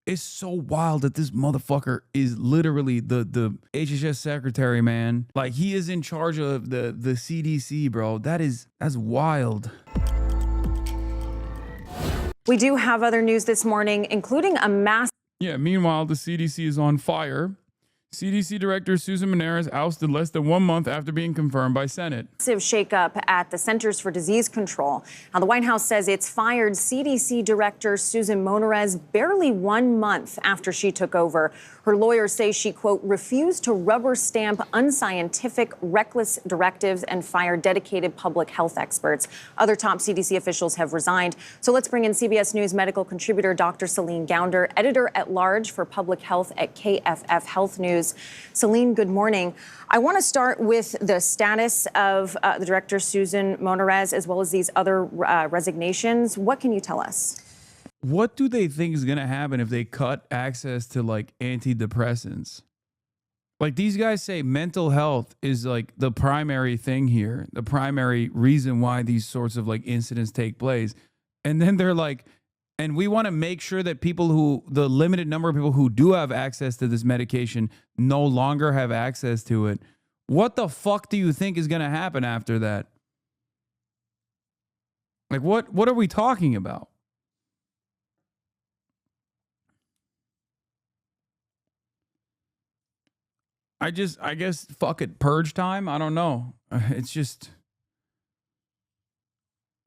It's so wild that this motherfucker is literally the HHS secretary, man. Like, he is in charge of the CDC, bro. That's wild. We do have other news this morning, including a massive... Yeah, meanwhile, the CDC is on fire. CDC Director Susan Menares ousted less than 1 month after being confirmed by Senate. Massive shakeup at the Centers for Disease Control. Now, the White House says it's fired CDC Director Susan Menares barely 1 month after she took over. Her lawyers say she, quote, refused to rubber stamp unscientific, reckless directives and fire dedicated public health experts. Other top CDC officials have resigned. So let's bring in CBS News medical contributor Dr. Celine Gounder, editor-at-large for public health at KFF Health News. Celine, good morning. I want to start with the status of the director, Susan Menares, as well as these other resignations. What can you tell us? What do they think is going to happen if they cut access to, like, antidepressants? Like, these guys say mental health is, like, the primary thing here, the primary reason why these sorts of, like, incidents take place. And then they're like, and we want to make sure that the limited number of people who do have access to this medication no longer have access to it. What the fuck do you think is going to happen after that? Like, what are we talking about? I guess, fuck it, purge time? I don't know. It's just,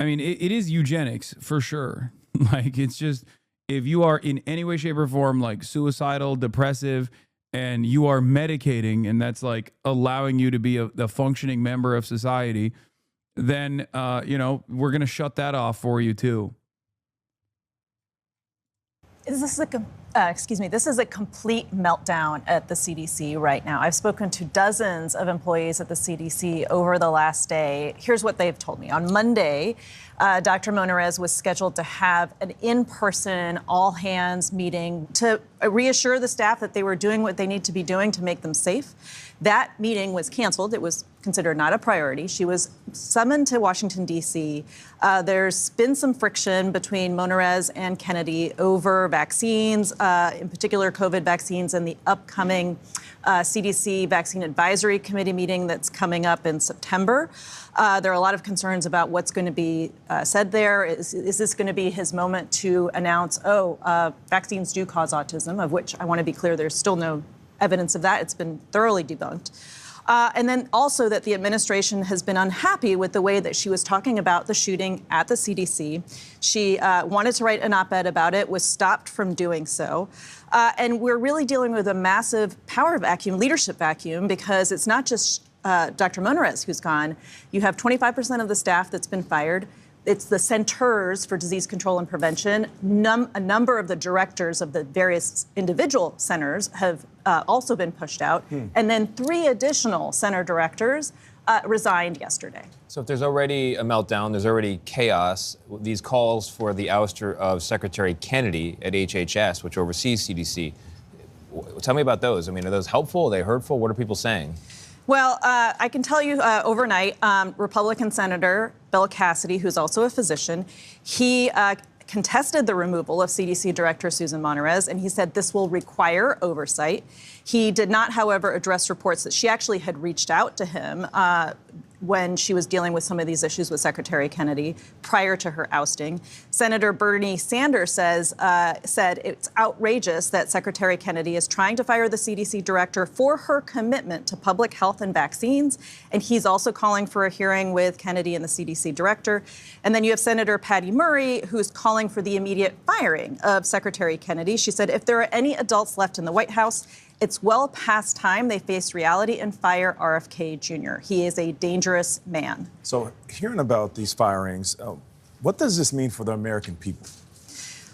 I mean, it is eugenics for sure. Like, it's just, if you are in any way, shape, or form, like, suicidal, depressive, and you are medicating, and that's, like, allowing you to be a functioning member of society, then, you know, we're going to shut that off for you, too. This is a complete meltdown at the CDC right now. I've spoken to dozens of employees at the CDC over the last day. Here's what they've told me. On Monday, Dr. Menares was scheduled to have an in-person all-hands meeting to reassure the staff that they were doing what they need to be doing to make them safe. That meeting was canceled. It was considered not a priority. She was summoned to Washington, D.C. There's been some friction between Menares and Kennedy over vaccines, in particular COVID vaccines, and the upcoming CDC Vaccine Advisory Committee meeting that's coming up in September. There are a lot of concerns about what's going to be said there. Is this going to be his moment to announce, vaccines do cause autism, of which I want to be clear, there's still no evidence of that. It's been thoroughly debunked. And then also that the administration has been unhappy with the way that she was talking about the shooting at the CDC. She wanted to write an op-ed about it, was stopped from doing so. And we're really dealing with a massive power vacuum, leadership vacuum, because it's not just Dr. Menares who's gone. You have 25% of the staff that's been fired. It's the Centers for Disease Control and Prevention. A number of the directors of the various individual centers have also been pushed out. And then 3 additional center directors resigned yesterday. So if there's already a meltdown, there's already chaos, these calls for the ouster of Secretary Kennedy at HHS, which oversees CDC, tell me about those. I mean, are those helpful? Are they hurtful? What are people saying? Well, I can tell you overnight, Republican Senator Bill Cassidy, who's also a physician, he contested the removal of CDC Director Susan Menares, and he said this will require oversight. He did not, however, address reports that she actually had reached out to him when she was dealing with some of these issues with Secretary Kennedy prior to her ousting. Senator Bernie Sanders said it's outrageous that Secretary Kennedy is trying to fire the CDC director for her commitment to public health and vaccines. And he's also calling for a hearing with Kennedy and the CDC director. And then you have Senator Patty Murray, who's calling for the immediate firing of Secretary Kennedy. She said if there are any adults left in the White House, it's well past time they face reality and fire RFK Jr. He is a dangerous man. So hearing about these firings, what does this mean for the American people?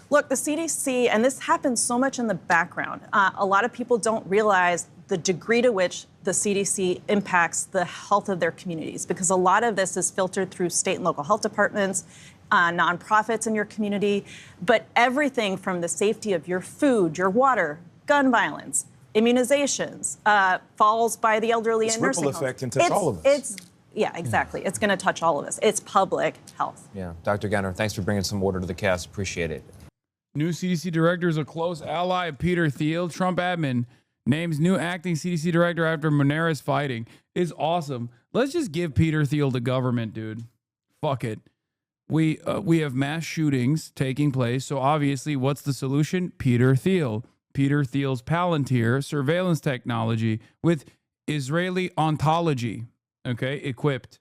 Look, the CDC, and this happens so much in the background, a lot of people don't realize the degree to which the CDC impacts the health of their communities, because a lot of this is filtered through state and local health departments, nonprofits in your community, but everything from the safety of your food, your water, gun violence, immunizations, falls by the elderly and nursing homes. It's ripple effect and touch all of us. Yeah, exactly. It's going to touch all of us. It's public health. Yeah. Dr. Gounder, thanks for bringing some order to the chaos. Appreciate it. New CDC director is a close ally of Peter Thiel. Trump admin names new acting CDC director after Monera's fighting. Is awesome. Let's just give Peter Thiel the government, dude. Fuck it. We have mass shootings taking place. So obviously, what's the solution? Peter Thiel. Peter Thiel's Palantir surveillance technology with Israeli ontology. Okay, equipped.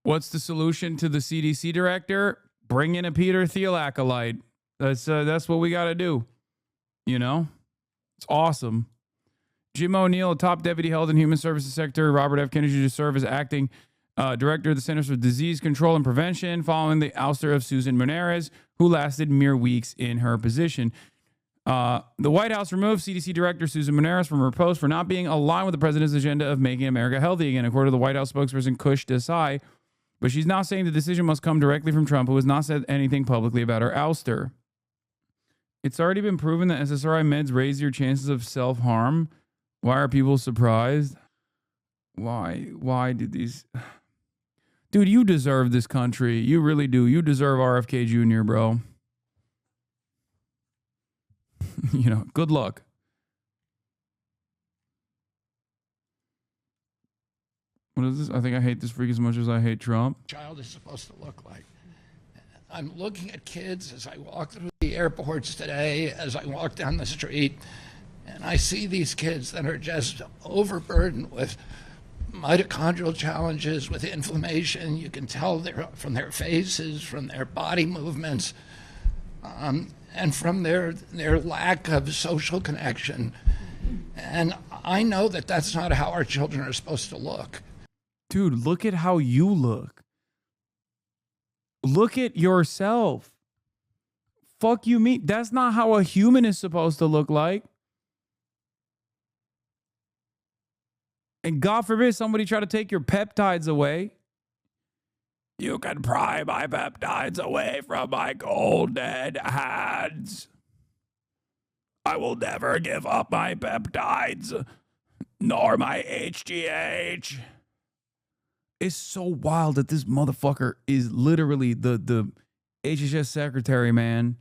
What's the solution to the CDC director? Bring in a Peter Thiel acolyte. That's what we got to do. You know, it's awesome. Jim O'Neill, a top deputy Health and Human Services Secretary, Robert F. Kennedy to serve as acting director of the Centers for Disease Control and Prevention, following the ouster of Susan Monera's, who lasted mere weeks in her position. The White House removed CDC Director Susan Monera's from her post for not being aligned with the president's agenda of making America healthy again, according to the White House spokesperson Kush Desai. But she's now saying the decision must come directly from Trump, who has not said anything publicly about her ouster. It's already been proven that SSRI meds raise your chances of self-harm. Why are people surprised? Why did these... Dude, you deserve this country. You really do. You deserve RFK Jr., bro. You know, good luck. What is this? I think I hate this freak as much as I hate Trump. Child is supposed to look like. I'm looking at kids as I walk through the airports today, as I walk down the street, and I see these kids that are just overburdened with mitochondrial challenges, with inflammation. You can tell from their faces, from their body movements, and from their lack of social connection. And I know that that's not how our children are supposed to look. Dude, look at how you look. Look at yourself. Fuck you, me. That's not how a human is supposed to look like. And God forbid somebody try to take your peptides away. You can pry my peptides away from my golden hands. I will never give up my peptides, nor my HGH. It's so wild that this motherfucker is literally the HHS secretary, man.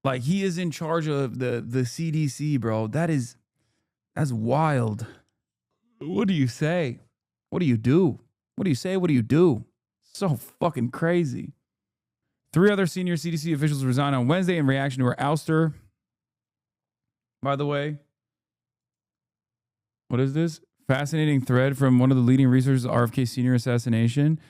Like, he is in charge of the CDC, bro. That's wild. What do you say? What do you do? What do you say? What do you do? So fucking crazy. 3 other senior CDC officials resigned on Wednesday in reaction to her ouster. By the way, what is this? Fascinating thread from one of the leading researchers of RFK Sr. assassination.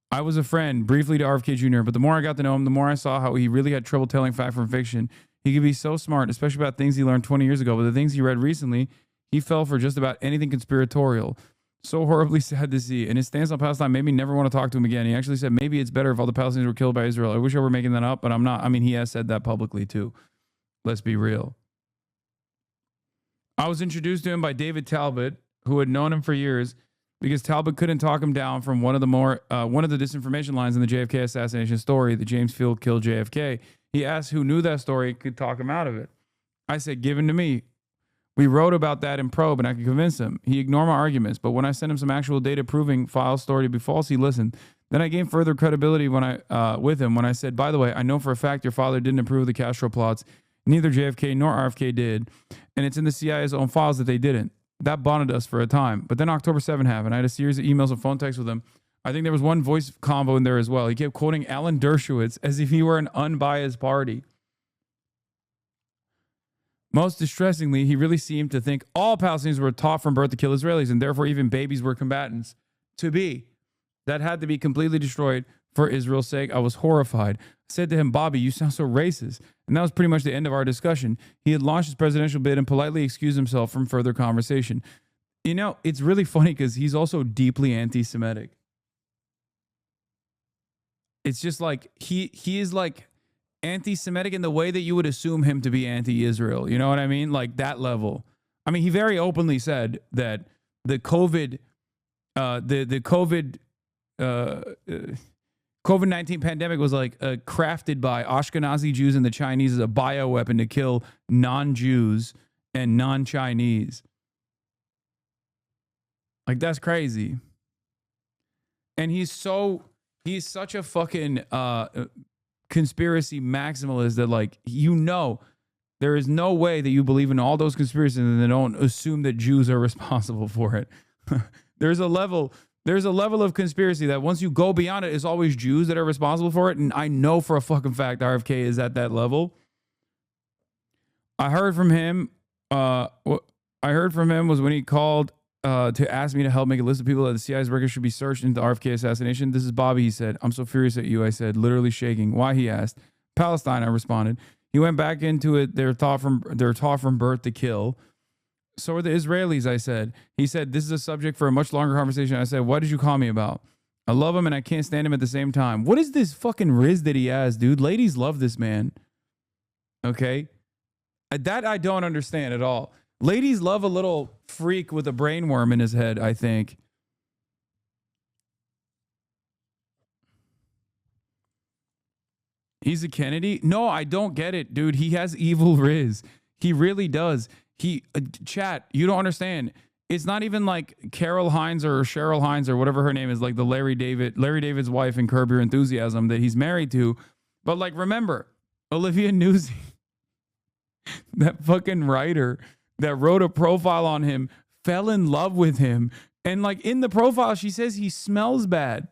I was a friend briefly to RFK Jr., but the more I got to know him, the more I saw how he really had trouble telling fact from fiction. He could be so smart, especially about things he learned 20 years ago, but the things he read recently, he fell for just about anything conspiratorial. So horribly sad to see. And his stance on Palestine made me never want to talk to him again. He actually said maybe it's better if all the Palestinians were killed by Israel. I wish I were making that up, but I'm not. I mean, he has said that publicly too. Let's be real. I was introduced to him by David Talbot, who had known him for years, because Talbot couldn't talk him down from one of the disinformation lines in the JFK assassination story, that James Field killed JFK. He asked who knew that story could talk him out of it. I said, give him to me. We wrote about that in Probe, and I could convince him. He ignored my arguments, but when I sent him some actual data proving File's story to be false, he listened. Then I gained further credibility with him when I said, by the way, I know for a fact your father didn't approve of the Castro plots. Neither JFK nor RFK did, and it's in the CIA's own files that they didn't. That bonded us for a time. But then October 7 happened. I had a series of emails and phone texts with him. I think there was one voice convo in there as well. He kept quoting Alan Dershowitz as if he were an unbiased party. Most distressingly, he really seemed to think all Palestinians were taught from birth to kill Israelis, and therefore even babies were combatants. To be. That had to be completely destroyed for Israel's sake. I was horrified. I said to him, Bobby, you sound so racist. And that was pretty much the end of our discussion. He had launched his presidential bid and politely excused himself from further conversation. You know, it's really funny because he's also deeply anti-Semitic. It's just like he is like anti-Semitic in the way that you would assume him to be anti-Israel. You know what I mean? Like that level. I mean, he very openly said that the COVID-19 pandemic was like crafted by Ashkenazi Jews and the Chinese as a bioweapon to kill non-Jews and non-Chinese. Like, that's crazy. And he's such a fucking conspiracy maximalist that like, you know, there is no way that you believe in all those conspiracies and then don't assume that Jews are responsible for it. There's a level of conspiracy that once you go beyond it, it's always Jews that are responsible for it. And I know for a fucking fact RFK is at that level. I heard from him. What I heard from him was when he called to ask me to help make a list of people that the CIA's records should be searched into the RFK assassination. This is Bobby, he said. I'm so furious at you, I said, literally shaking. Why, he asked. Palestine, I responded. He went back into it. They're taught from birth to kill. So are the Israelis, I said. He said, this is a subject for a much longer conversation. I said, what did you call me about? I love him and I can't stand him at the same time. What is this fucking riz that he has, dude? Ladies love this man. Okay? That I don't understand at all. Ladies love a little freak with a brain worm in his head, I think. He's a Kennedy? No, I don't get it, dude. He has evil riz. He really does. Chat, you don't understand. It's not even like Carol Hines or Cheryl Hines or whatever her name is, like the Larry David's wife in Curb Your Enthusiasm that he's married to. But like, remember, Olivia Newsy, that fucking writer that wrote a profile on him, fell in love with him. And like in the profile, she says he smells bad.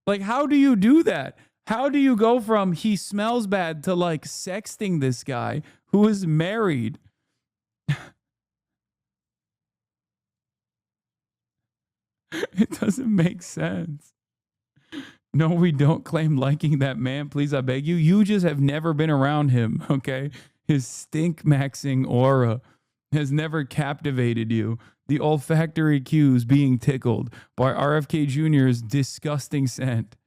Like, how do you do that? How do you go from he smells bad to like sexting this guy who is married? It doesn't make sense. No, we don't claim liking that man. Please, I beg you. You just have never been around him, okay? His stink-maxing aura has never captivated you. The olfactory cues being tickled by RFK Jr.'s disgusting scent.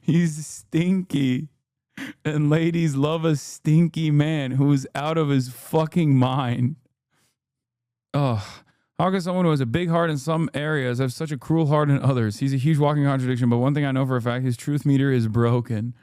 He's stinky. And ladies love a stinky man who's out of his fucking mind. Oh, how can someone who has a big heart in some areas have such a cruel heart in others? He's a huge walking contradiction, but one thing I know for a fact, his truth meter is broken.